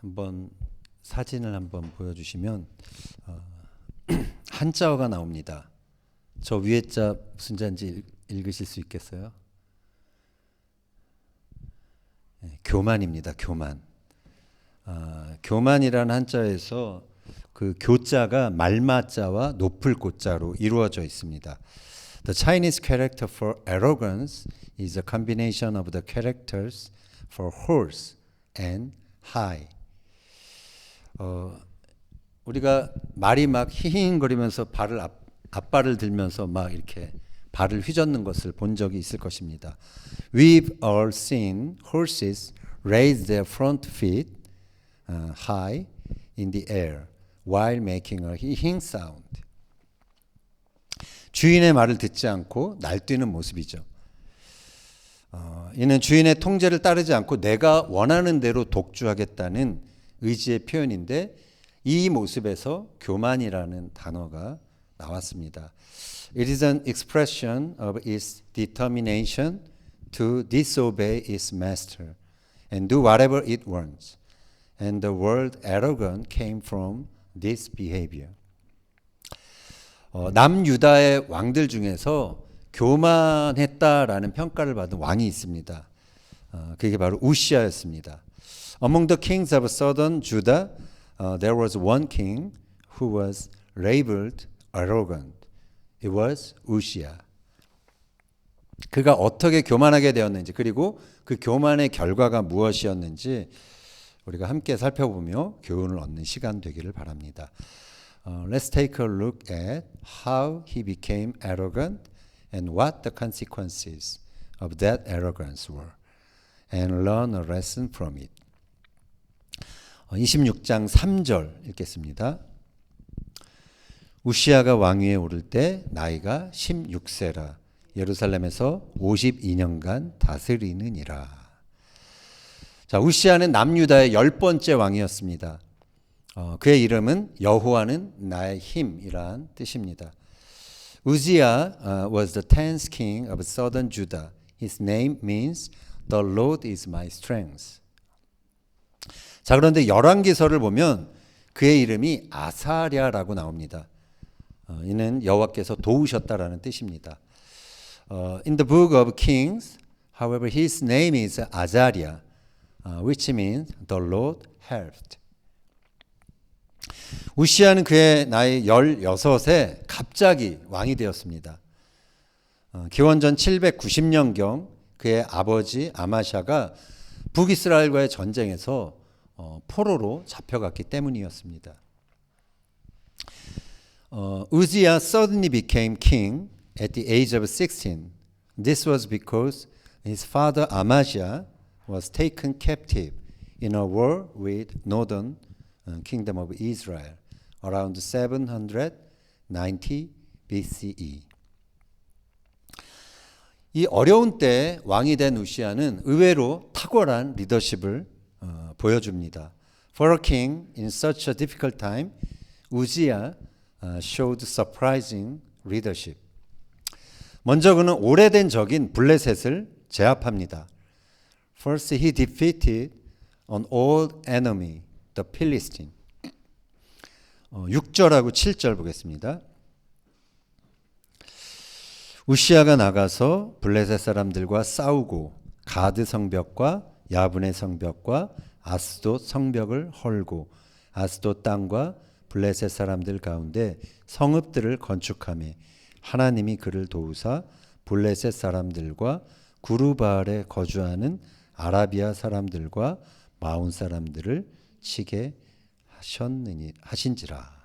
한번 사진을 한번 보여주시면 한자어가 나옵니다. 저 위에 자 무슨 자인지 읽으실 수 있겠어요? 네, 교만입니다. 교만. 교만이라는 한자에서 그 교자가 말마자와 높을 고자로 이루어져 있습니다. The Chinese character for arrogance is a combination of the characters for horse and high. 우리가 말이 막 히히거리면서 앞발을 들면서 막 이렇게 발을 휘젓는 것을 본 적이 있을 것입니다. We've all seen horses raise their front feet high in the air while making a hissing sound. 주인의 말을 듣지 않고 날뛰는 모습이죠. 이는 주인의 통제를 따르지 않고 내가 원하는 대로 독주하겠다는 의지의 표현인데 이 모습에서 교만이라는 단어가 나왔습니다. It is an expression of its determination to disobey its master and do whatever it wants. And the word arrogant came from this behavior. 남유다의 왕들 중에서 교만했다라는 평가를 받은 왕이 있습니다. 그게 바로 우시아였습니다. Among the kings of southern Judah, there was one king who was labeled arrogant. It was 우시아. 그가 어떻게 교만하게 되었는지 그리고 그 교만의 결과가 무엇이었는지 우리가 함께 살펴보며 교훈을 얻는 시간 되기를 바랍니다. Let's take a look at how he became arrogant and what the consequences of that arrogance were and learn a lesson from it. 26장 3절 읽겠습니다. 우시아가 왕위에 오를 때 나이가 16세라 예루살렘에서 52년간 다스리느니라. 자, 우시아는 남유다의 10번째 왕이었습니다. 그의 이름은 여호와는 나의 힘이란 뜻입니다. Uzziah was the 10th king of southern Judah. His name means the Lord is my strength. 자, 그런데 열왕기서를 보면 그의 이름이 아사랴라고 나옵니다. 이는 여호와께서 도우셨다라는 뜻입니다. In the book of Kings, however, his name is Azariah, which means the Lord helped. 우시아는 그의 나이 16에 갑자기 왕이 되었습니다. 기원전 790년경 그의 아버지 아마샤가 북이스라엘과의 전쟁에서 포로로 잡혀갔기 때문이었습니다. Uzziah suddenly became king at the age of 16. This was because his father Amaziah was taken captive in a war with northern kingdom of Israel around 790 BCE. 이 어려운 때 왕이 된 우시아는 의외로 탁월한 리더십을 보여줍니다. For a king in such a difficult time, Uzziah showed surprising leadership. 먼저 그는 오래된 적인 블레셋을 제압합니다. First he defeated an old enemy, the Philistine. 6절하고 7절 보겠습니다. 우시아가 나가서 블레셋 사람들과 싸우고 가드 성벽과 야분의 성벽과 아스돗 성벽을 헐고 아스돗 땅과 블레셋 사람들 가운데 성읍들을 건축하며 하나님이 그를 도우사 블레셋 사람들과 구르바알에 거주하는 아라비아 사람들과 마온 사람들을 치게 하신지라.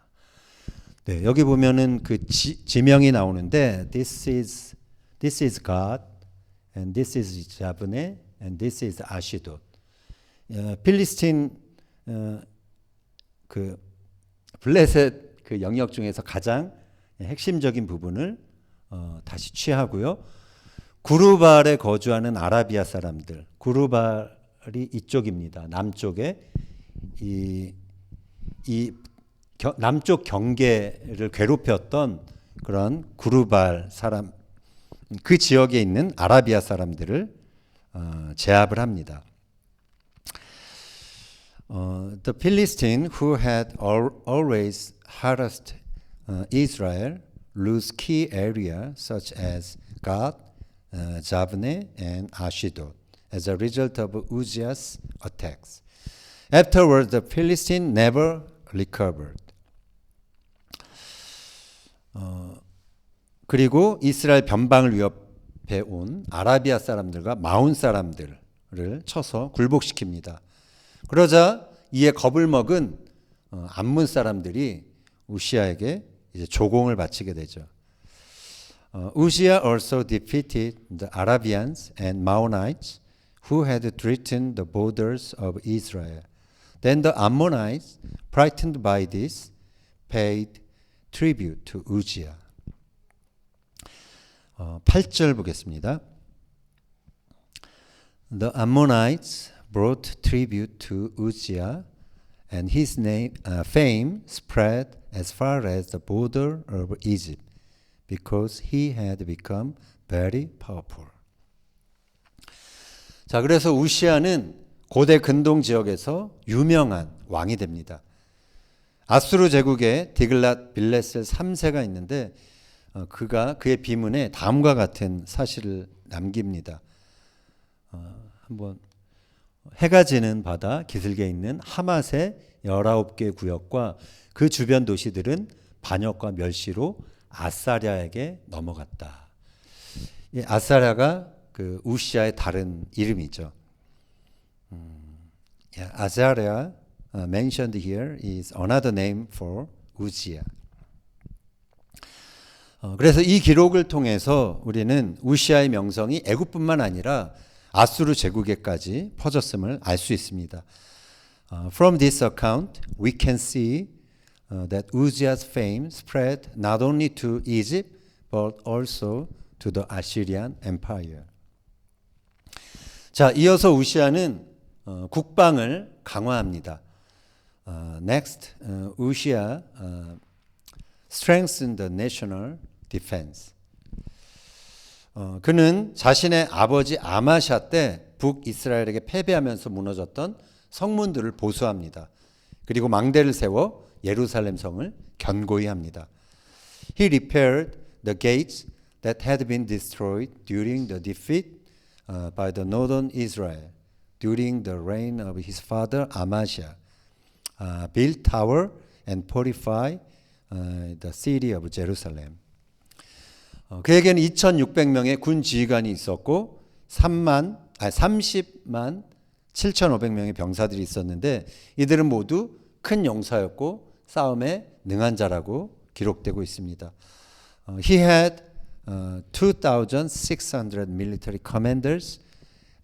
네, 여기 보면은 그 지명이 나오는데 this is God and this is 자브네 and this is 아시돗. 필리스틴 그 블레셋 그 영역 중에서 가장 핵심적인 부분을 다시 취하고요. 구르바알에 거주하는 아라비아 사람들, 구르바알이 이쪽입니다. 남쪽에 이 남쪽 경계를 괴롭혔던 그런 구르바알 사람, 그 지역에 있는 아라비아 사람들을 제압을 합니다. The Philistine who had always harassed Israel lose key areas such as Gath, Javne, and Ashdod as a result of Uzziah's attacks. Afterwards, the Philistine never recovered. 그리고 이스라엘 변방을 위협해 온 아라비아 사람들과 마온 사람들을 쳐서 굴복시킵니다. 그러자 이에 겁을 먹은 암몬 사람들이 우시아에게 이제 조공을 바치게 되죠. Uzziah also defeated the Arabians and Maonites who had threatened the borders of Israel. Then the Ammonites, frightened by this, paid tribute to Uzziah. 8절 보겠습니다. The Ammonites brought tribute to Uzziah, and his fame spread as far as the border of Egypt, because he had become very powerful. 자, 그래서 우시아는 고대 근동 지역에서 유명한 왕이 됩니다. 아수르 제국에 디글랏 빌레셀 3세가 있는데 그의 비문에 다음과 같은 사실을 남깁니다. 한번 해가 지는 바다 기슭에 있는 하맛의 19개 구역과 그 주변 도시들은 반역과 멸시로 아사랴에게 넘어갔다. 이 아사랴가 그 우시아의 다른 이름이죠. 아사랴 mentioned here is another name for Uzziah. 그래서 이 기록을 통해서 우리는 우시아의 명성이 애굽뿐만 아니라 아수르 제국에까지 퍼졌음을 알 수 있습니다. From this account, we can see that Uzziah's fame spread not only to Egypt but also to the Assyrian Empire. 자, 이어서 우시아는 국방을 강화합니다. Next, Uzziah strengthened the national defense. 그는 자신의 아버지 아마샤 때 북이스라엘에게 패배하면서 무너졌던 성문들을 보수합니다. 그리고 망대를 세워 예루살렘 성을 견고히 합니다. He repaired the gates that had been destroyed during the defeat by the northern Israel during the reign of his father Amaziah, built tower and fortified the city of Jerusalem. 그에게는 2,600명의 군 지휘관이 있었고 30만 7,500명의 병사들이 있었는데 이들은 모두 큰 용사였고 싸움에 능한 자라고 기록되고 있습니다. He had 2,600 military commanders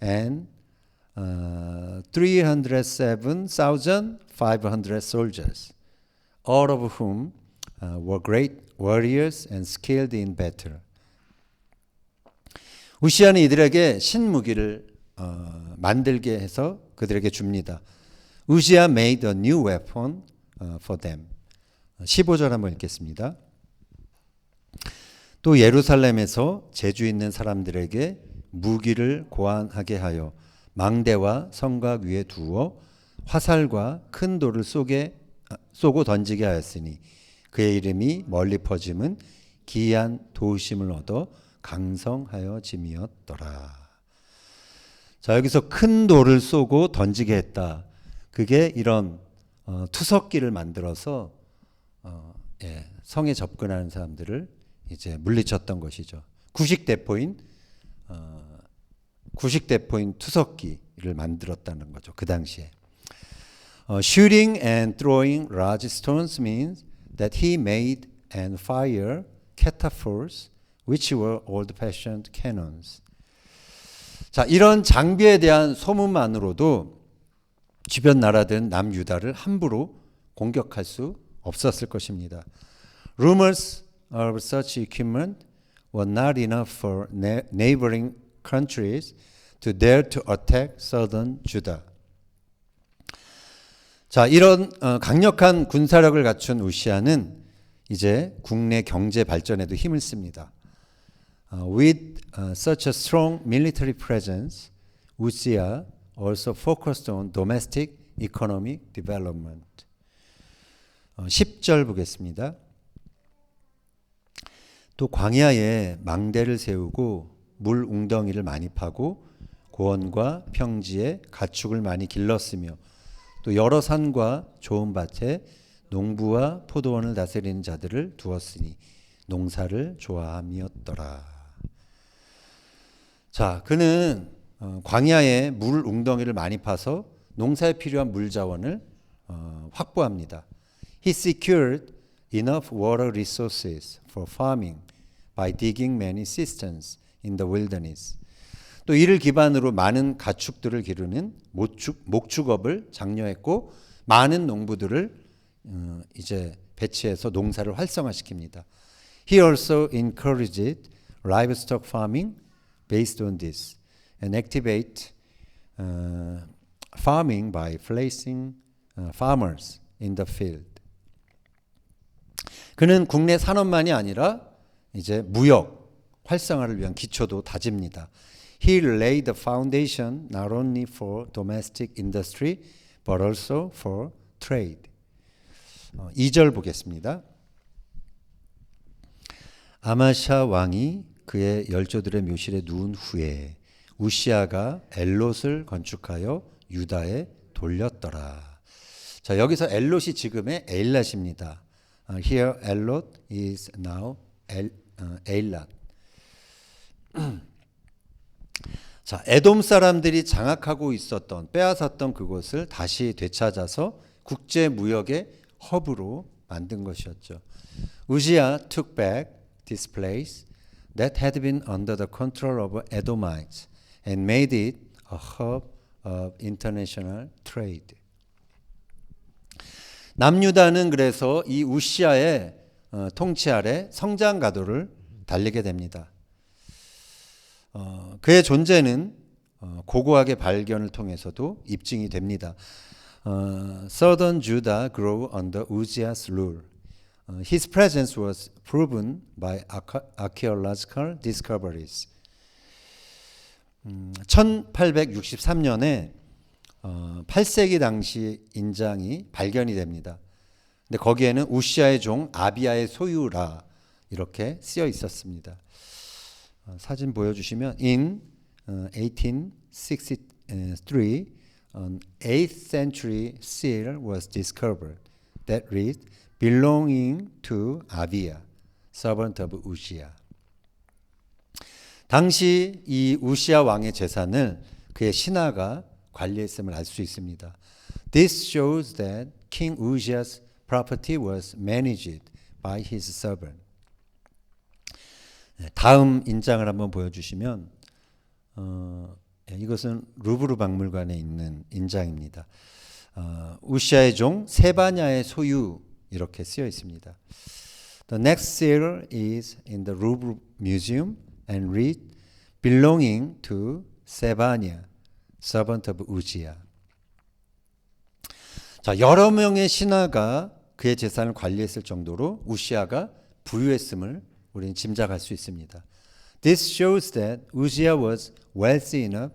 and 307,500 soldiers, all of whom were great warriors and skilled in battle. 우시아는 이들에게 신무기를 만들게 해서 그들에게 줍니다. Uzziah made a new weapon for them. 15절 한번 읽겠습니다. 또 예루살렘에서 재주 있는 사람들에게 무기를 고안하게 하여 망대와 성곽 위에 두어 화살과 큰 돌을 쏘고 던지게 하였으니 그의 이름이 멀리 퍼짐은 기이한 도우심을 얻어 강성하여짐이었더라. 자, 여기서 큰 돌을 쏘고 던지게 했다. 그게 이런 투석기를 만들어서 성에 접근하는 사람들을 이제 물리쳤던 것이죠. 구식대포인 투석기를 만들었다는 거죠. 그 당시에. Shooting and throwing large stones means that he made and fired catapults, which were old-fashioned cannons. 자, 이런 장비에 대한 소문만으로도 주변 나라들은 남유다를 함부로 공격할 수 없었을 것입니다. Rumors of such equipment were not enough for neighboring countries to dare to attack southern Judah. 자, 이런 강력한 군사력을 갖춘 우시아는 이제 국내 경제 발전에도 힘을 씁니다. With such a strong military presence, Uzziah also focused on domestic economic development. 10절 보겠습니다. 또 광야에 망대를 세우고 물 웅덩이를 많이 파고 고원과 평지에 가축을 많이 길렀으며 또 여러 산과 좋은 밭에 농부와 포도원을 다스리는 자들을 두었으니 농사를 좋아함이었더라. 자, 그는 광야에 물 웅덩이를 많이 파서 농사에 필요한 물 자원을 확보합니다. He secured enough water resources for farming by digging many cisterns in the wilderness. 또 이를 기반으로 많은 가축들을 기르는 목축업을 장려했고 많은 농부들을 이제 배치해서 농사를 활성화시킵니다. He also encouraged livestock farming based on this and activate farming by placing farmers in the field. 그는 국내 산업만이 아니라 이제 무역 활성화를 위한 기초도 다집니다. He laid the foundation not only for domestic industry but also for trade. 2절 보겠습니다. 아마샤 왕이 그의 열조들의 묘실에 누운 후에 우시아가 엘롯을 건축하여 유다에 돌렸더라. 자, 여기서 엘롯이 지금의 에일랏입니다. Here Elot is now Eilat. 자, 에돔 사람들이 장악하고 있었던 빼앗았던 그곳을 다시 되찾아서 국제 무역의 허브로 만든 것이었죠. 우시아 took back this place that had been under the control of Edomites and made it a hub of international trade. 남유다는 그래서 이 우시아의 통치 아래 성장 가도를 달리게 됩니다. 그의 존재는 고고하게 발견을 통해서도 입증이 됩니다. Southern Judah grew under Uzziah's rule. His presence was proven by archaeological discoveries. 1863년에 8세기 당시 인장이 발견이 됩니다. 근데 거기에는 우시아의 종 아비야의 소유라 이렇게 쓰여 있었습니다. 사진 보여주시면 in 1863 an 8th century seal was discovered that read belonging to Abiya, servant of Uzziah. 당시 이 우시아 왕의 재산을 그의 신하가 관리했음을 알 수 있습니다. This shows that King Uzziah's property was managed by his servant. 다음 인장을 한번 보여주시면 이것은 루브르 박물관에 있는 인장입니다. 우시아의 종 세바냐의 소유 이렇게 쓰여 있습니다. The next seal is in the Louvre Museum and read belonging to Sebania, servant of Uzziah. 자, 여러 명의 신하가 그의 재산을 관리했을 정도로 우시아가 부유했음을 우리는 짐작할 수 있습니다. This shows that Uzziah was wealthy enough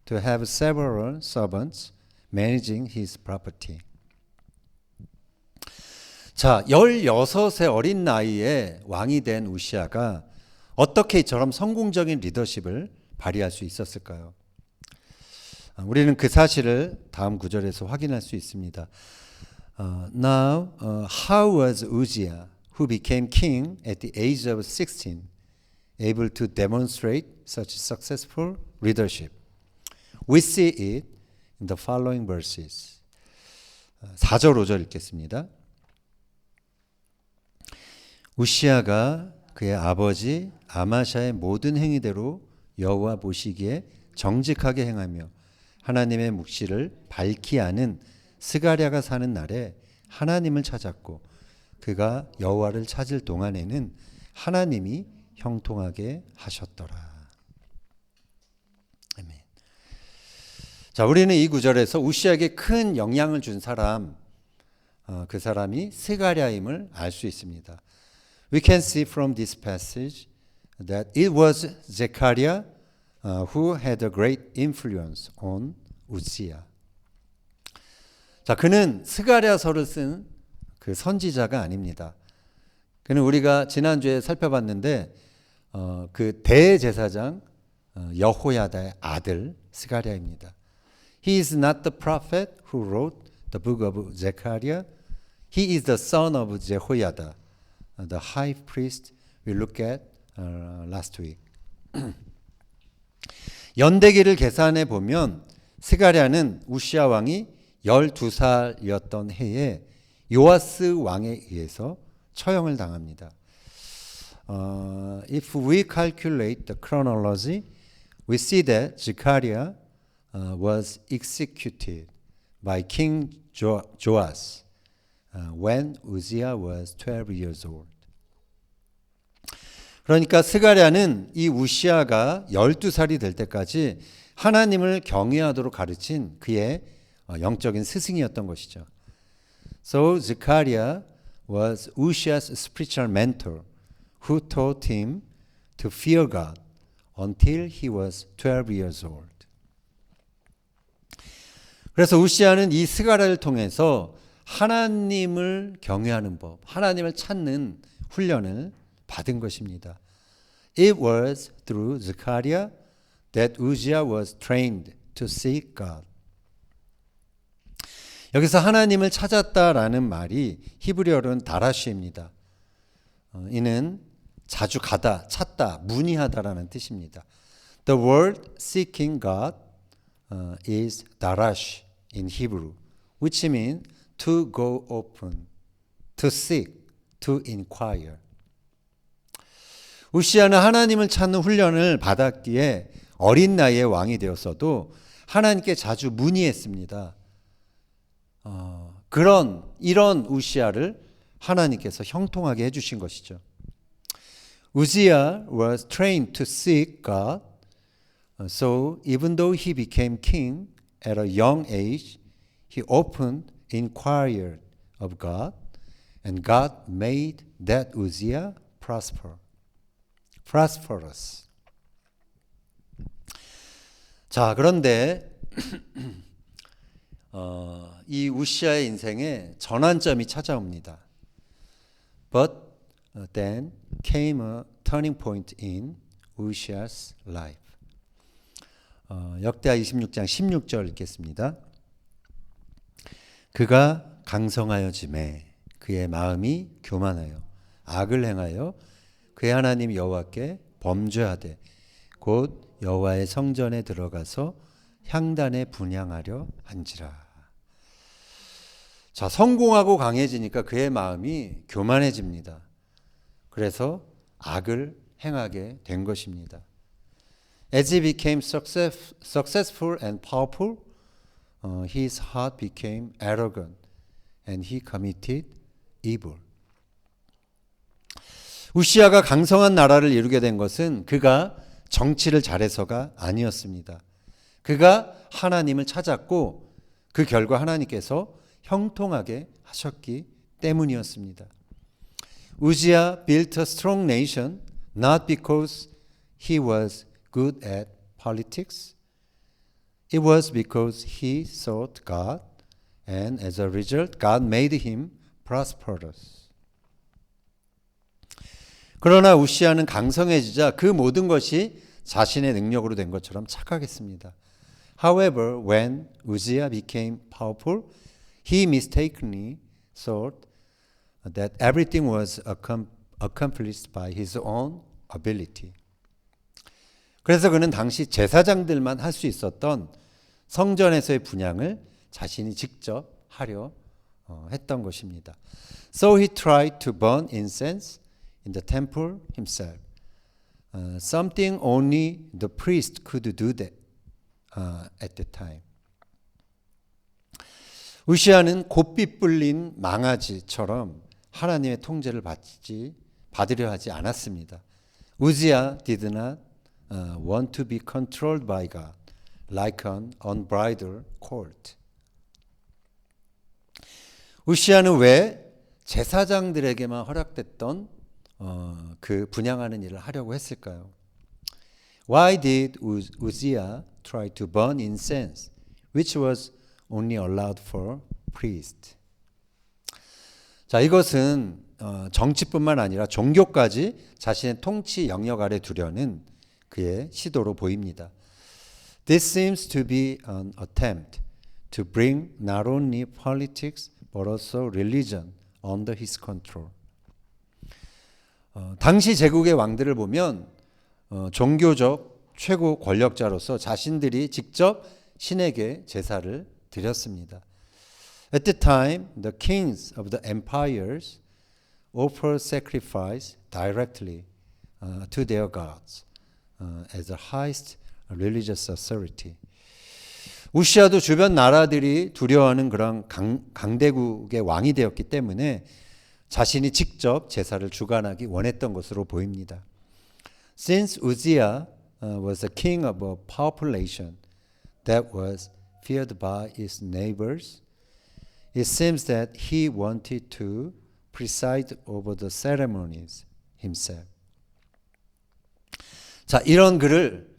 to have several servants managing his property. 자, 16의 어린 나이에 왕이 된 우시아가 어떻게 이처럼 성공적인 리더십을 발휘할 수 있었을까요? 우리는 그 사실을 다음 구절에서 확인할 수 있습니다. Now, how was Uzziah, who became king at the age of 16, able to demonstrate such successful leadership? We see it in the following verses. 4절 5절 읽겠습니다. 우시아가 그의 아버지 아마샤의 모든 행위대로 여호와 보시기에 정직하게 행하며 하나님의 묵시를 밝히 아는 스가랴가 사는 날에 하나님을 찾았고 그가 여호와를 찾을 동안에는 하나님이 형통하게 하셨더라. 아멘. 자, 우리는 이 구절에서 우시아에게 큰 영향을 준 사람, 그 사람이 스가랴임을 알 수 있습니다. We can see from this passage that it was Zechariah who had a great influence on Uzziah. 자, 그는 스가랴서를 쓴 그 선지자가 아닙니다. 그는 우리가 지난주에 살펴봤는데 그 대제사장 여호야다의 아들 스가랴입니다. He is not the prophet who wrote the book of Zechariah. He is the son of Jehoiada, the high priest we looked at last week. 연대기를 계산해 보면 스가랴는 우시야 왕이 12살이었던 해에 요아스 왕에 의해서 처형을 당합니다. If we calculate the chronology, we see that Zechariah was executed by King Joas when Uzziah was 12 years old. 그러니까 스가랴는 이 우시아가 12살이 될 때까지 하나님을 경외하도록 가르친 그의 영적인 스승이었던 것이죠. So Zechariah was Uzziah's spiritual mentor who taught him to fear God until he was 12 years old. 그래서 우시아는 이 스가랴를 통해서 하나님을 경외하는 법, 하나님을 찾는 훈련을 받은 것입니다. It was through Zechariah that Uzziah was trained to seek God. 여기서 하나님을 찾았다라는 말이 히브리어로는 다라시입니다. 이는 자주 가다, 찾다, 문의하다라는 뜻입니다. The word seeking God is darash in Hebrew, which means to go open, to seek, to inquire. 우시아는 하나님을 찾는 훈련을 받았기에 어린 나이에 왕이 되었어도 하나님께 자주 문의했습니다. 이런 우시아를 하나님께서 형통하게 해주신 것이죠. Uzziah was trained to seek God, so even though he became king at a young age, he often inquired of God, and God made that Uzziah prosperous. 자, 그런데 이 우시아의 인생에 전환점이 찾아옵니다. But then came a turning point in Uzziah's life. 역대하 26장 16절 읽겠습니다. 그가 강성하여짐에 그의 마음이 교만하여 악을 행하여 그의 하나님 여호와께 범죄하되 곧 여호와의 성전에 들어가서 향단에 분향하려 한지라. 자, 성공하고 강해지니까 그의 마음이 교만해집니다. 그래서 악을 행하게 된 것입니다. As he became successful and powerful, his heart became arrogant and he committed evil. 우시아가 강성한 나라를 이루게 된 것은 그가 정치를 잘해서가 아니었습니다. 그가 하나님을 찾았고 그 결과 하나님께서 형통하게 하셨기 때문이었습니다. Uzziah built a strong nation not because he was good at politics. It was because he sought God and as a result God made him prosperous. 그러나 우시아는 강성해지자 그 모든 것이 자신의 능력으로 된 것처럼 착각했습니다. However, when Uzziah became powerful, he mistakenly thought that everything was accomplished by his own ability. 그래서 그는 당시 제사장들만 할 수 있었던 성전에서의 분향을 자신이 직접 하려 했던 것입니다. So he tried to burn incense in the temple himself. Something only the priest could do that at the time. 우시아는 곱비 뿔린 망아지처럼 하나님의 통제를 받으려 하지 않았습니다. Uzziah did not want to be controlled by God like an unbridled colt. 우시아는 왜 제사장들에게만 허락됐던 그 분향하는 일을 하려고 했을까요? Why did Uzziah try to burn incense, which was only allowed for priest. 자, 이것은 정치뿐만 아니라 종교까지 자신의 통치 영역 아래 두려는 그의 시도로 보입니다. This seems to be an attempt to bring not only politics but also religion under his control. 당시 제국의 왕들을 보면 종교적 최고 권력자로서 자신들이 직접 신에게 제사를 드렸습니다. At the time, the kings of the empires offered sacrifice directly to their gods as the highest religious authority. 우시아도 주변 나라들이 두려워하는 그런 강대국의 왕이 되었기 때문에 자신이 직접 제사를 주관하기 원했던 것으로 보입니다. Since Uzziah was the king of a population that was feared by its neighbors, it seems that he wanted to preside over the ceremonies himself. 자, 이런 글을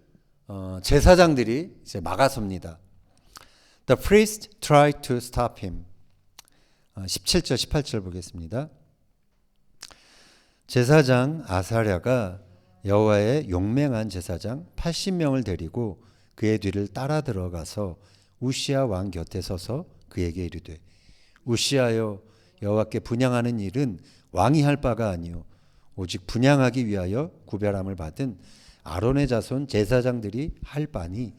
제사장들이 이제 막아섭니다. The priest tried to stop him. 17절, 18절 보겠습니다. 제사장 아사랴가 여호와의 용맹한 제사장 80명을 데리고 그의 뒤를 따라 들어가서 우시아 왕 곁에 서서 그에게 이르되 우시아여 여호와께 분향하는 일은 왕이 할 바가 아니요 오직 분향하기 위하여 구별함을 받은 아론의 자손 제사장들이 할 바니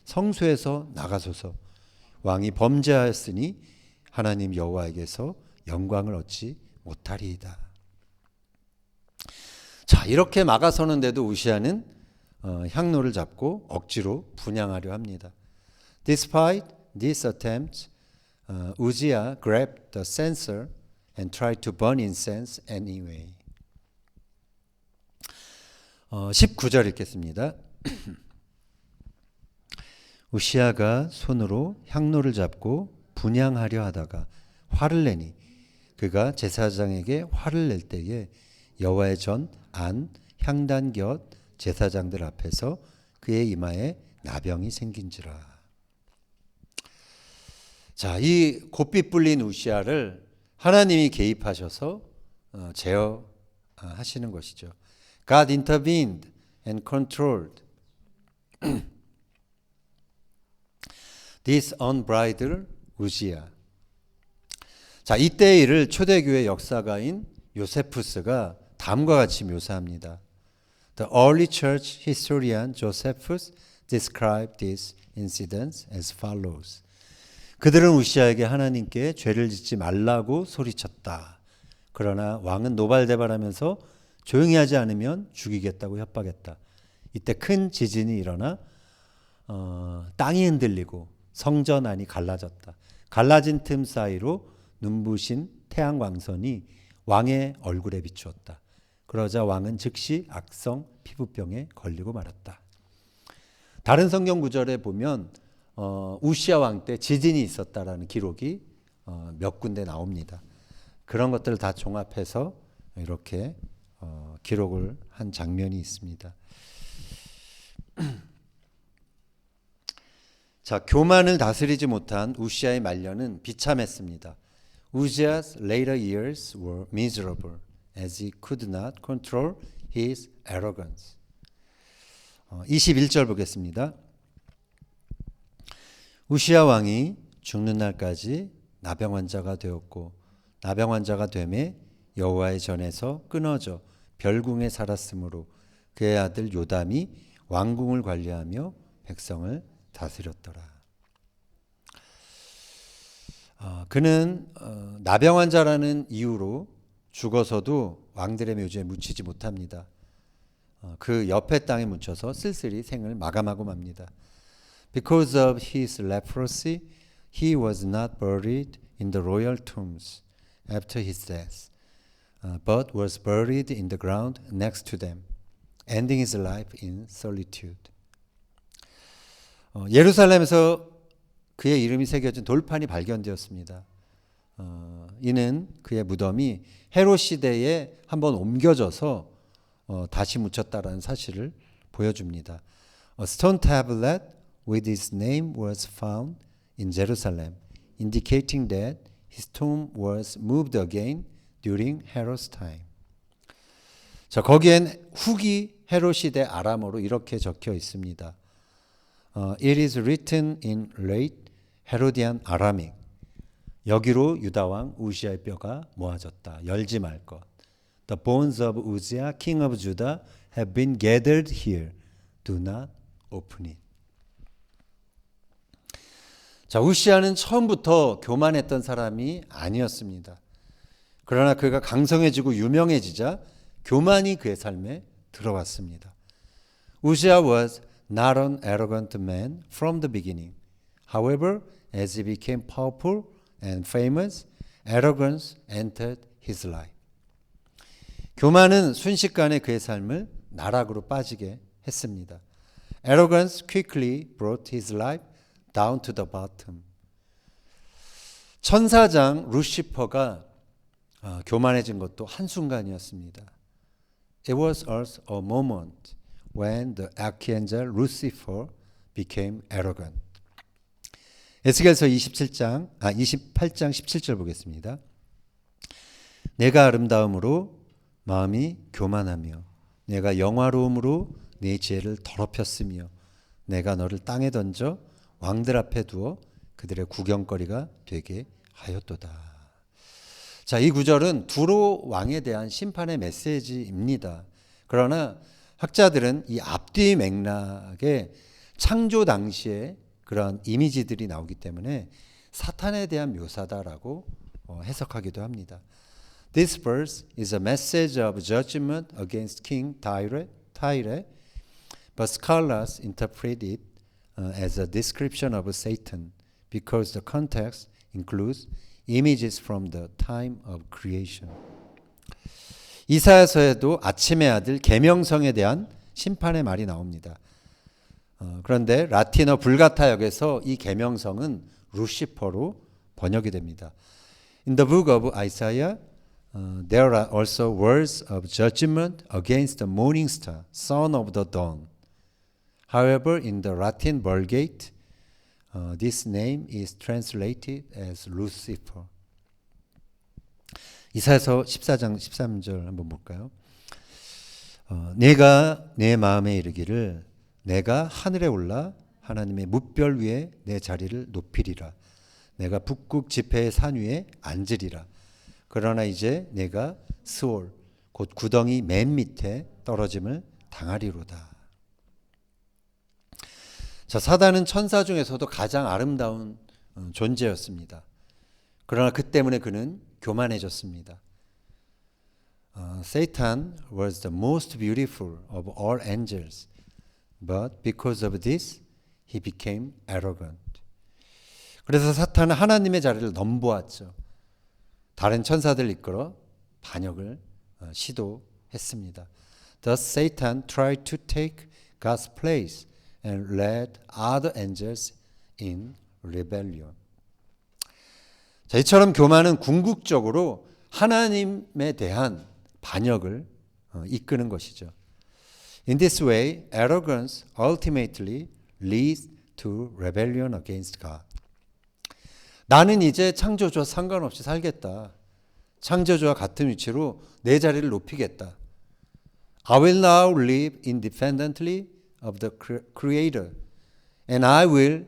성소에서 나가소서. 왕이 범죄하였으니 하나님 여호와에게서 영광을 얻지 못하리이다. 자, 이렇게 막아서는데도 우시아는 향로를 잡고 억지로 분향하려 합니다. Despite this attempt, Uzziah grabbed the censer and tried to burn incense anyway. 19절 읽겠습니다. 우시아가 손으로 향로를 잡고 분향하려 하다가 화를 내니 그가 제사장에게 화를 낼 때에 여호와의 전 안 향단 곁 제사장들 앞에서 그의 이마에 나병이 생긴지라. 자, 이 곱비 뿔린 우시아를 하나님이 개입하셔서 제어하시는 것이죠. God intervened and controlled this unbridled Uzziah. 자, 이때의 일을 초대교회 역사가인 요세푸스가 다음과 같이 묘사합니다. The early church historian Josephus described this incident as follows. 그들은 우시아에게 하나님께 죄를 짓지 말라고 소리쳤다. 그러나 왕은 노발대발하면서 조용히 하지 않으면 죽이겠다고 협박했다. 이때 큰 지진이 일어나 땅이 흔들리고 성전 안이 갈라졌다. 갈라진 틈 사이로 눈부신 태양광선이 왕의 얼굴에 비추었다. 그러자 왕은 즉시 악성 피부병에 걸리고 말았다. 다른 성경 구절에 보면 우시아 왕 때 지진이 있었다라는 기록이 몇 군데 나옵니다. 그런 것들을 다 종합해서 이렇게 기록을 한 장면이 있습니다. 자, 교만을 다스리지 못한 우시아의 말년은 비참했습니다. Uzziah's later years were miserable as he could not control his arrogance. 21절 보겠습니다. 우시아 왕이 죽는 날까지 나병 환자가 되었고 나병 환자가 되매 여호와의 전에서 끊어져 별궁에 살았으므로 그의 아들 요담이 왕궁을 관리하며 백성을 다스렸더라. 그는 나병 환자라는 이유로 죽어서도 왕들의 묘지에 묻히지 못합니다. 그 옆에 땅에 묻혀서 쓸쓸히 생을 마감하고 맙니다. Because of his leprosy, he was not buried in the royal tombs after his death, but was buried in the ground next to them, ending his life in solitude. 예루살렘에서 그의 이름이 새겨진 돌판이 발견되었습니다. 이는 그의 무덤이 헤롯 시대에 한번 옮겨져서 다시 묻혔다라는 사실을 보여줍니다. A stone tablet with his name was found in Jerusalem indicating that his tomb was moved again during Herod's time. 자, 거기엔 후기 헤롯 시대 아람어로 이렇게 적혀 있습니다. It is written in late Herodian Aramaic. 여기로 유다왕 우시아의 뼈가 모아졌다. 열지 말 것. The bones of Uzziah, king of Judah, have been gathered here. Do not open it. 자, 우시아는 처음부터 교만했던 사람이 아니었습니다. 그러나 그가 강성해지고 유명해지자 교만이 그의 삶에 들어왔습니다. 우시아 was not an arrogant man from the beginning. However, as he became powerful and famous, arrogance entered his life. 교만은 순식간에 그의 삶을 나락으로 빠지게 했습니다. Arrogance quickly brought his life down to the bottom. 천사장 루시퍼가 교만해진 것도 한순간이었습니다. It was also a moment when the archangel Lucifer became arrogant. 에스겔서 28장 17절 보겠습니다. 내가 아름다움으로 마음이 교만하며 내가 영화로움으로 네 지혜를 더럽혔으며 내가 너를 땅에 던져 왕들 앞에 두어 그들의 구경거리가 되게 하였도다. 자, 이 구절은 두로 왕에 대한 심판의 메시지입니다. 그러나 학자들은 이 앞뒤 맥락에 창조 당시에 그런 이미지들이 나오기 때문에 사탄에 대한 묘사다라고 해석하기도 합니다. This verse is a message of judgment against King Tyre, but scholars interpret it as a description of Satan because the context includes images from the time of creation. 이사야서에도 아침의 아들 계명성에 대한 심판의 말이 나옵니다. 그런데 라틴어 불가타역에서 이 계명성은 루시퍼로 번역이 됩니다. In the book of Isaiah, there are also words of judgment against the morning star, son of the dawn. However, in the Latin Vulgate, this name is translated as Lucifer. 이사야서 14장 13절 한번 볼까요? 내가 내 마음에 이르기를 내가 하늘에 올라 하나님의 뭇별 위에 내 자리를 높이리라. 내가 북극 지폐의 산 위에 앉으리라. 그러나 이제 내가 스올 곧 구덩이 맨 밑에 떨어짐을 당하리로다. 자, 사단은 천사 중에서도 가장 아름다운 존재였습니다. 그러나 그 때문에 그는 교만해졌습니다. Satan was the most beautiful of all angels, but because of this, he became arrogant. 그래서 사탄은 하나님의 자리를 넘보았죠. 다른 천사들 이끌어 반역을 시도했습니다. Thus Satan tried to take God's place and led other angels in rebellion. 자, 이처럼 교만은 궁극적으로 하나님에 대한 반역을 이끄는 것이죠. In this way, arrogance ultimately leads to rebellion against God. 나는 이제 창조주와 상관없이 살겠다. 창조주와 같은 위치로 내 자리를 높이겠다. I will now live independently of the Creator, and I will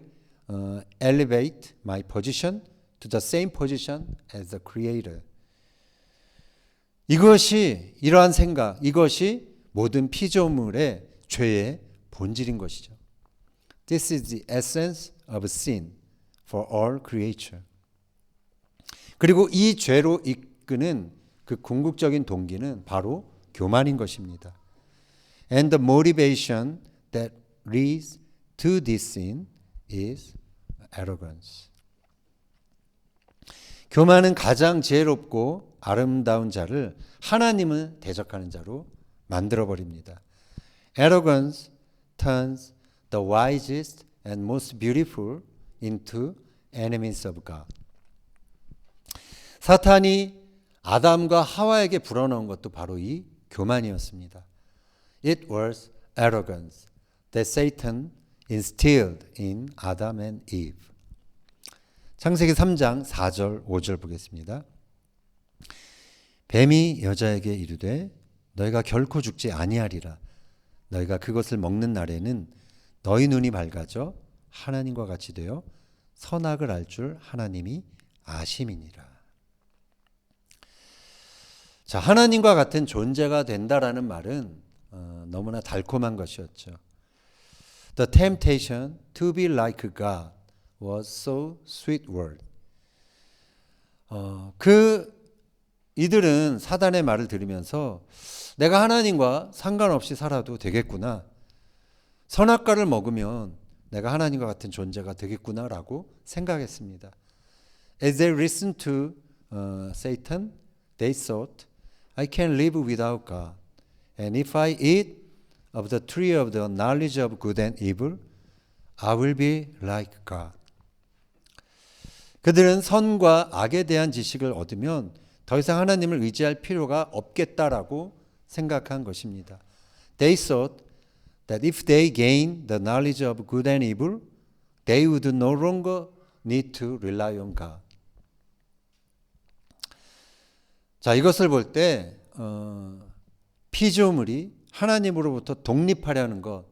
elevate my position to the same position as the Creator. 이러한 생각, 이것이 모든 피조물의 죄의 본질인 것이죠. This is the essence of sin for all creature. 그리고 이 죄로 이끄는 그 궁극적인 동기는 바로 교만인 것입니다. And the motivation that leads to this sin is arrogance. 교만은 가장 지혜롭고 아름다운 자를 하나님을 대적하는 자로 만들어버립니다. Arrogance turns the wisest and most beautiful into enemies of God. 사탄이 아담과 하와에게 불어넣은 것도 바로 이 교만이었습니다. It was arrogance that Satan instilled in Adam and Eve. 창세기 3장 4절 5절 보겠습니다. 뱀이 여자에게 이르되 너희가 결코 죽지 아니하리라. 너희가 그것을 먹는 날에는 너희 눈이 밝아져 하나님과 같이 되어 선악을 알 줄 하나님이 아심이니라. 자, 하나님과 같은 존재가 된다라는 말은 너무나 달콤한 것이었죠. The temptation to be like God was so sweet word. 이들은 사단의 말을 들으면서 내가 하나님과 상관없이 살아도 되겠구나. 선악과를 먹으면 내가 하나님과 같은 존재가 되겠구나라고 생각했습니다. As they listened to Satan, they thought, I can live without God. And if I eat of the tree of the knowledge of good and evil, I will be like God. 그들은 선과 악에 대한 지식을 얻으면 더 이상 하나님을 의지할 필요가 없겠다라고 생각한 것입니다. They thought that if they gained the knowledge of good and evil, they would no longer need to rely on God. 자, 이것을 볼 때 피조물이 하나님으로부터 독립하려는 것,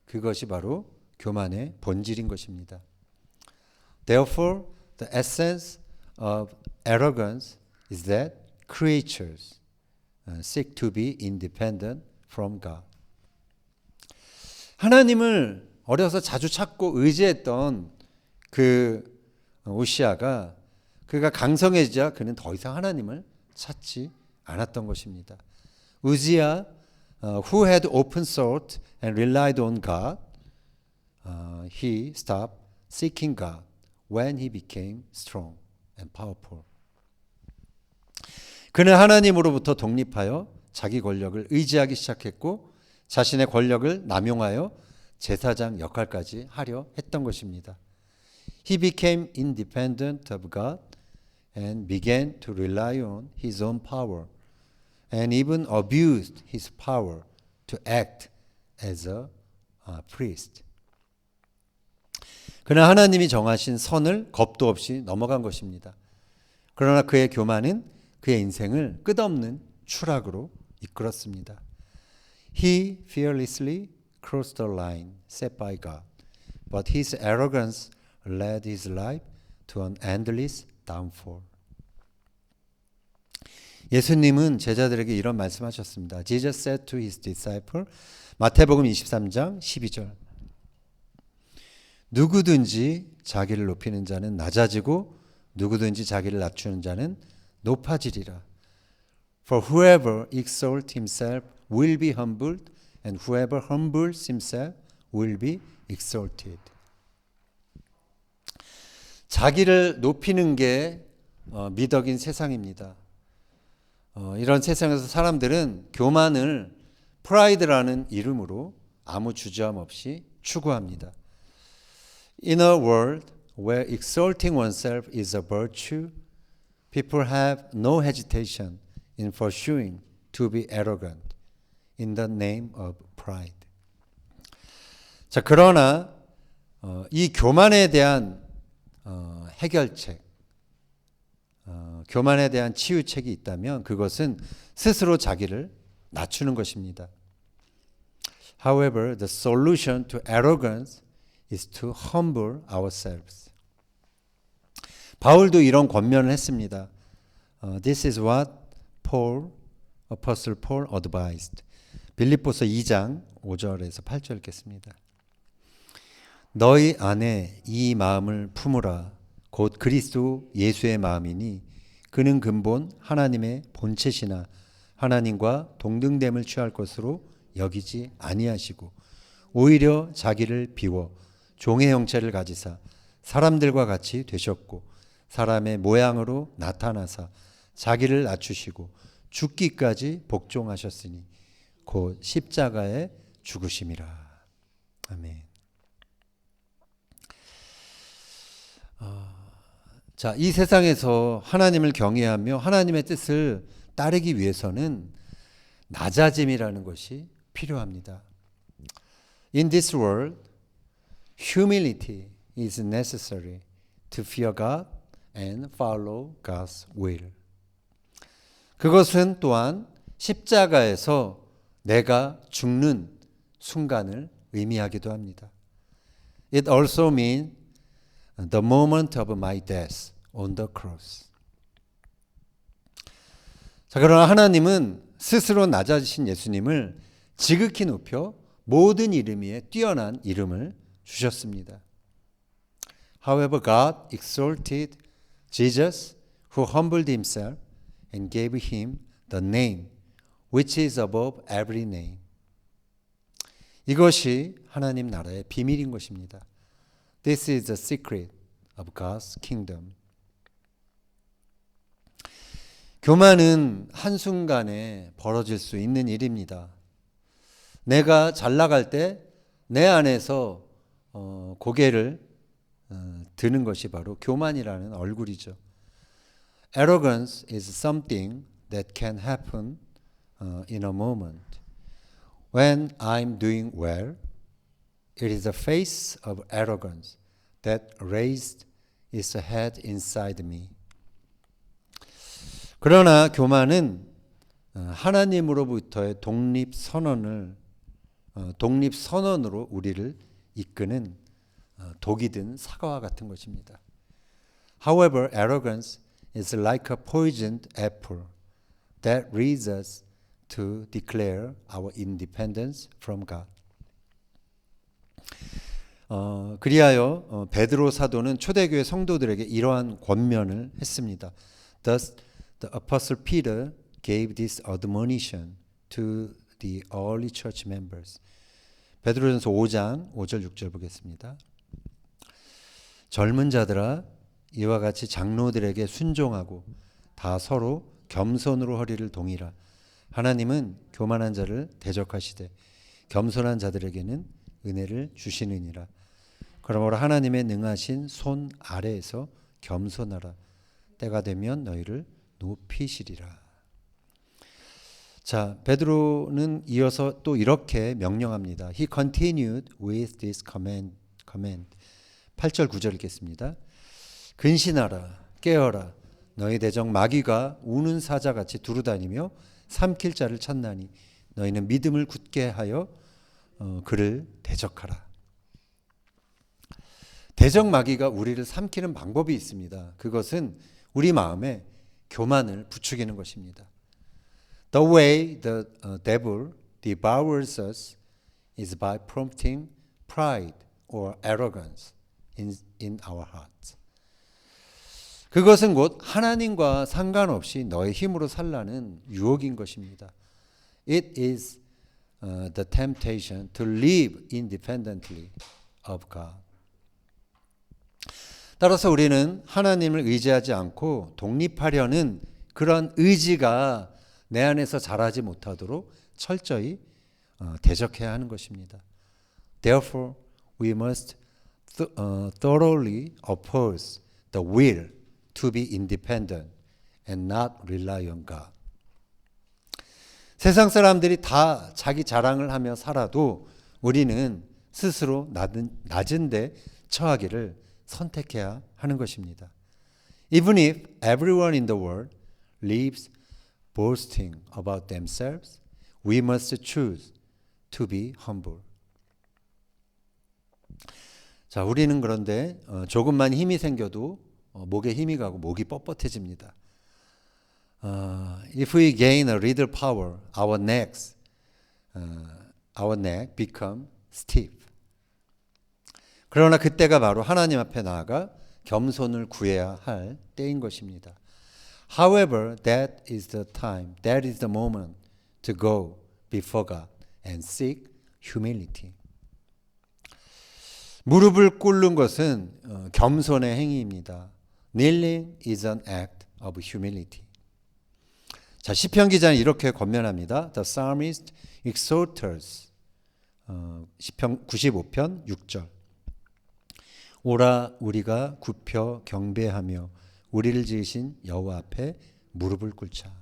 그것이 바로 교만의 본질인 것입니다. Therefore, the essence of arrogance is that creatures seek to be independent from God. 하나님을 어려서 자주 찾고 의지했던 그 우시아가 그가 강성해지자 그는 더 이상 하나님을 찾지 않았던 것입니다. 우지야, who had open thought and relied on God, he stopped seeking God when he became strong and powerful. 그는 하나님으로부터 독립하여 자기 권력을 의지하기 시작했고 자신의 권력을 남용하여 제사장 역할까지 하려 했던 것입니다. He became independent of God and began to rely on his own power and even abused his power to act as a priest. 그러나 하나님이 정하신 선을 겁도 없이 넘어간 것입니다. 그러나 그의 교만은 그의 인생을 끝없는 추락으로 이끌었습니다. He fearlessly crossed the line set by God, but his arrogance led his life to an endless downfall. 예수님은 제자들에게 이런 말씀하셨습니다. Jesus said to his disciple, 마태복음 23장 12절. 누구든지 자기를 높이는 자는 낮아지고 누구든지 자기를 낮추는 자는 높아지리라. For whoever exalts himself will be humbled, and whoever humbles himself will be exalted. 자기를 높이는 게 미덕인 세상입니다. 이런 세상에서 사람들은 교만을 프라이드라는 이름으로 아무 주저함 없이 추구합니다. In a world where exalting oneself is a virtue, people have no hesitation in pursuing to be arrogant in the name of pride. 자, 그러나 이 교만에 대한 해결책, 교만에 대한 치유책이 있다면 그것은 스스로 자기를 낮추는 것입니다. However, the solution to arrogance is to humble ourselves. 바울도 이런 권면을 했습니다. This is what Apostle Paul advised. 빌립보서 2장 5절에서 8절 읽겠습니다. 너희 안에 이 마음을 품으라. 곧 그리스도 예수의 마음이니 그는 근본 하나님의 본체시나 하나님과 동등됨을 취할 것으로 여기지 아니하시고 오히려 자기를 비워 종의 형체를 가지사 사람들과 같이 되셨고 사람의 모양으로 나타나사 자기를 낮추시고 죽기까지 복종하셨으니 곧 십자가에 죽으심이라. 아멘. 자, 이 세상에서 하나님을 경외하며 하나님의 뜻을 따르기 위해서는 낮아짐이라는 것이 필요합니다. In this world, humility is necessary to fear God and follow God's will. 그것은 또한 십자가에서 내가 죽는 순간을 의미하기도 합니다. It also means the moment of my death on the cross. 자, 그러나 하나님은 스스로 낮아지신 예수님을 지극히 높여 모든 이름 위에 뛰어난 이름을 주셨습니다. However, God exalted Jesus, who humbled himself and gave him the name which is above every name. 이것이 하나님 나라의 비밀인 것입니다. This is the secret of God's kingdom. 교만은 한순간에 벌어질 수 있는 일입니다. 내가 잘 나갈 때 내 안에서 고개를 드는 것이 바로 교만이라는 얼굴이죠. Arrogance is something that can happen in a moment. When I'm doing well, it is the face of arrogance that raised its head inside me. 그러나 교만은 하나님으로부터의 독립선언으로 우리를 이끄는 독이 든 사과와 같은 것입니다. However, arrogance is like a poisoned apple that leads us to declare our independence from God. 그리하여 베드로 사도는 초대교회 성도들에게 이러한 권면을 했습니다. Thus, the Apostle Peter gave this admonition to the early church members. 베드로전서 5장 5절 6절 보겠습니다. 젊은 자들아 이와 같이 장로들에게 순종하고 다 서로 겸손으로 허리를 동이라. 하나님은 교만한 자를 대적하시되 겸손한 자들에게는 은혜를 주시느니라. 그러므로 하나님의 능하신 손 아래에서 겸손하라. 때가 되면 너희를 높이시리라. 자, 베드로는 이어서 또 이렇게 명령합니다. He continued with this command. 8절 9절 읽겠습니다. 근신하라 깨어라 너희 대적 마귀가 우는 사자같이 두루다니며 삼킬 자를 찾나니 너희는 믿음을 굳게 하여 그를 대적하라. 대적 마귀가 우리를 삼키는 방법이 있습니다. 그것은 우리 마음에 교만을 부추기는 것입니다. The way the devil devours us is by prompting pride or arrogance in our hearts. 그것은 곧 하나님과 상관없이 너의 힘으로 살라는 유혹인 것입니다. It is the temptation to live independently of God. 따라서 우리는 하나님을 의지하지 않고 독립하려는 그런 의지가 내 안에서 자라지 못하도록 철저히 대적해야 하는 것입니다. Therefore, we must thoroughly oppose the will to be independent and not rely on God. 세상 사람들이 다 자기 자랑을 하며 살아도 우리는 스스로 낮은 데 처하기를 선택해야 하는 것입니다. Even if everyone in the world lives boasting about themselves, we must choose to be humble. 자, 우리는 그런데 조금만 힘이 생겨도 목에 힘이 가고 목이 뻣뻣해집니다. If we gain a little power, our neck become stiff. 그러나 그때가 바로 하나님 앞에 나아가 겸손을 구해야 할 때인 것입니다. However, that is the time, that is the moment to go before God and seek humility. 무릎을 꿇는 것은 겸손의 행위입니다. Kneeling is an act of humility. 자, 시편 기자는 이렇게 권면합니다. The psalmist exhorts us. 시편 95편 6절. 오라 우리가 굽혀 경배하며 우리를 지으신 여호와 앞에 무릎을 꿇자.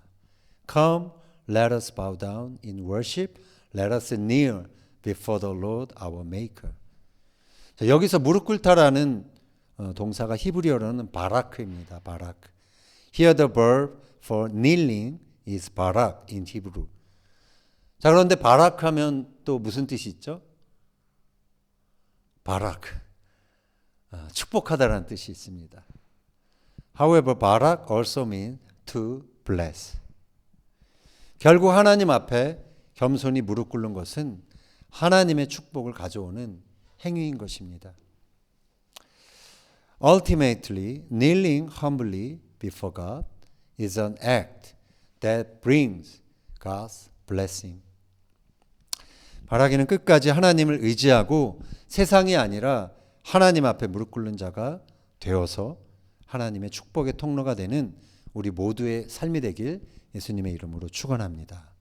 Come, let us bow down in worship. Let us kneel before the Lord our Maker. 자, 여기서 무릎 꿇다라는 동사가 히브리어로는 바라크입니다. 바라크. Here the verb for kneeling is barak in Hebrew. 자, 그런데 바라크 하면 또 무슨 뜻이 있죠? 바라크. 축복하다라는 뜻이 있습니다. However, barak also means to bless. 결국 하나님 앞에 겸손히 무릎 꿇는 것은 하나님의 축복을 가져오는 행위인 것입니다. Ultimately, kneeling humbly before God is an act that brings God's blessing. 바라기는 끝까지 하나님을 의지하고 세상이 아니라 하나님 앞에 무릎 꿇는 자가 되어서 하나님의 축복의 통로가 되는 우리 모두의 삶이 되길 예수님의 이름으로 축원합니다.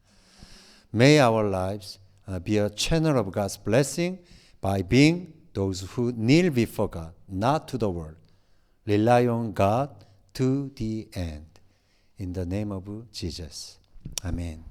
May our lives be a channel of God's blessing by being those who kneel before God, not to the world. Rely on God to the end. In the name of Jesus. Amen.